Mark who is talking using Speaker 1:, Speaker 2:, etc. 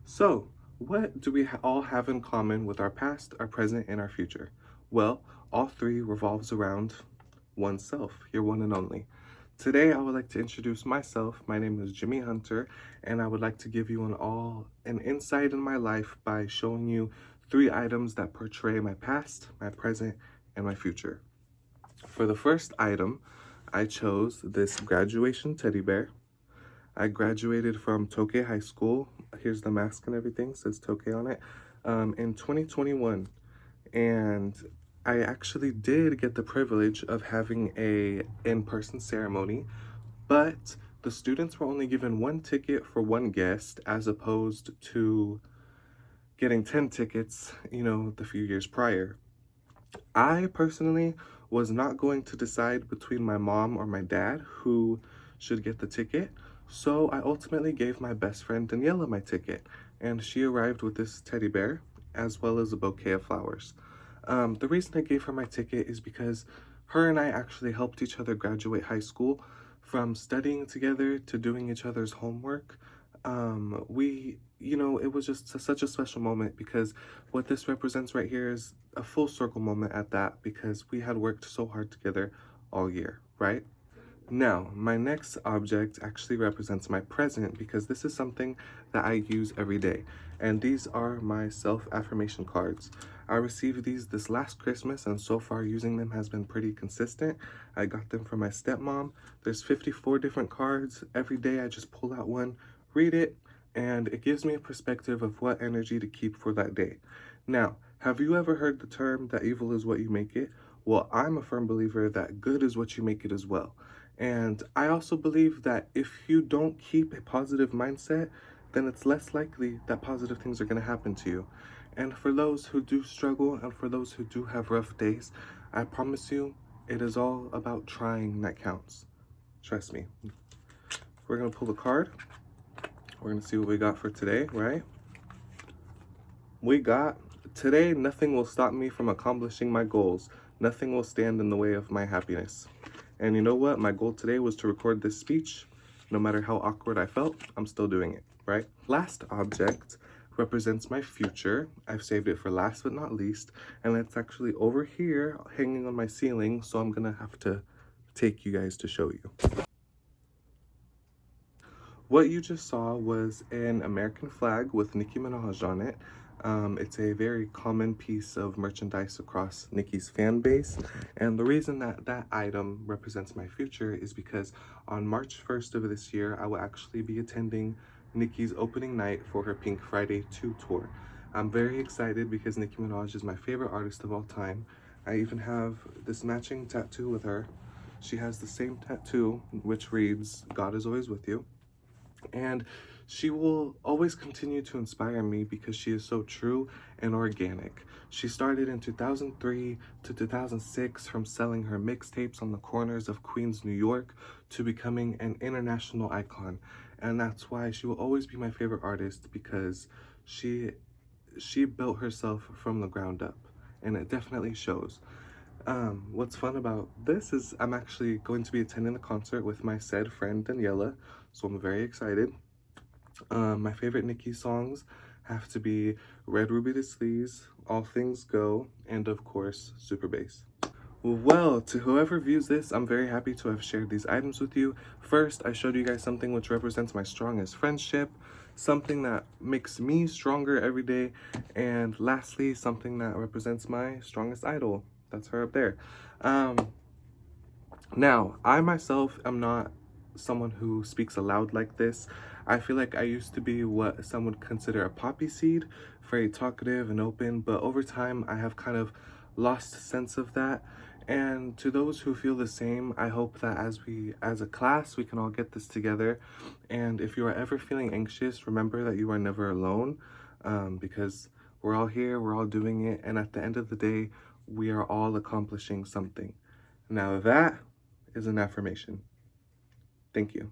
Speaker 1: So, what do we all have in common with our past, our present, and our future? Well, all three revolves around oneself, your one and only. Today, I would like to introduce myself. My name is Jimmy Hunter, and I would like to give you an insight in my life by showing you three items that portray my past, my present, and my future. For the first item, I chose this graduation teddy bear. I graduated from Tokay High School. Here's the mask and everything, says Tokay on it, in 2021. And I actually did get the privilege of having a in-person ceremony, but the students were only given one ticket for one guest as opposed to getting 10 tickets, the few years prior. I personally was not going to decide between my mom or my dad who should get the ticket, so I ultimately gave my best friend Daniela my ticket, and she arrived with this teddy bear as well as a bouquet of flowers. The reason I gave her my ticket is because her and I actually helped each other graduate high school from studying together to doing each other's homework. It was just such a special moment because what this represents right here is a full circle moment at that because we had worked so hard together all year, right? Now, my next object actually represents my present because this is something that I use every day. And these are my self-affirmation cards. I received these this last Christmas and so far using them has been pretty consistent. I got them from my stepmom. There's 54 different cards. Every day I just pull out one, read it, and it gives me a perspective of what energy to keep for that day. Now, have you ever heard the term that evil is what you make it? Well, I'm a firm believer that good is what you make it as well. And I also believe that if you don't keep a positive mindset, then it's less likely that positive things are going to happen to you. And for those who do struggle and for those who do have rough days, I promise you, it is all about trying that counts. Trust me. We're going to pull the card. We're going to see what we got for today, right? We got, today nothing will stop me from accomplishing my goals. Nothing will stand in the way of my happiness. And you know what? My goal today was to record this speech. No matter how awkward I felt, I'm still doing it, right? Last object represents my future. I've saved it for last but not least. And it's actually over here hanging on my ceiling. So I'm going to have to take you guys to show you. What you just saw was an American flag with Nicki Minaj on it. It's a very common piece of merchandise across Nicki's fan base. And the reason that that item represents my future is because on March 1st of this year, I will actually be attending Nicki's opening night for her Pink Friday 2 tour. I'm very excited because Nicki Minaj is my favorite artist of all time. I even have this matching tattoo with her. She has the same tattoo, which reads, "God is always with you." And she will always continue to inspire me because she is so true and organic. She started in 2003 to 2006 from selling her mixtapes on the corners of Queens, New York, to becoming an international icon. And that's why she will always be my favorite artist because she built herself from the ground up, and it definitely shows. What's fun about this is I'm actually going to be attending the concert with my said friend Daniela, so I'm very excited. My favorite Nicki songs have to be Red Ruby the Sleaze, All Things Go, and of course, Super Bass. Well, to whoever views this, I'm very happy to have shared these items with you. First, I showed you guys something which represents my strongest friendship, something that makes me stronger every day, and lastly, something that represents my strongest idol. That's her up there. Now, I myself am not someone who speaks aloud like this. I feel like I used to be what some would consider a poppy seed, very talkative and open, but over time I have kind of lost sense of that. And to those who feel the same, I hope that as a class, we can all get this together. And if you are ever feeling anxious, remember that you are never alone, because we're all here, we're all doing it, and at the end of the day, we are all accomplishing something. Now that is an affirmation. Thank you.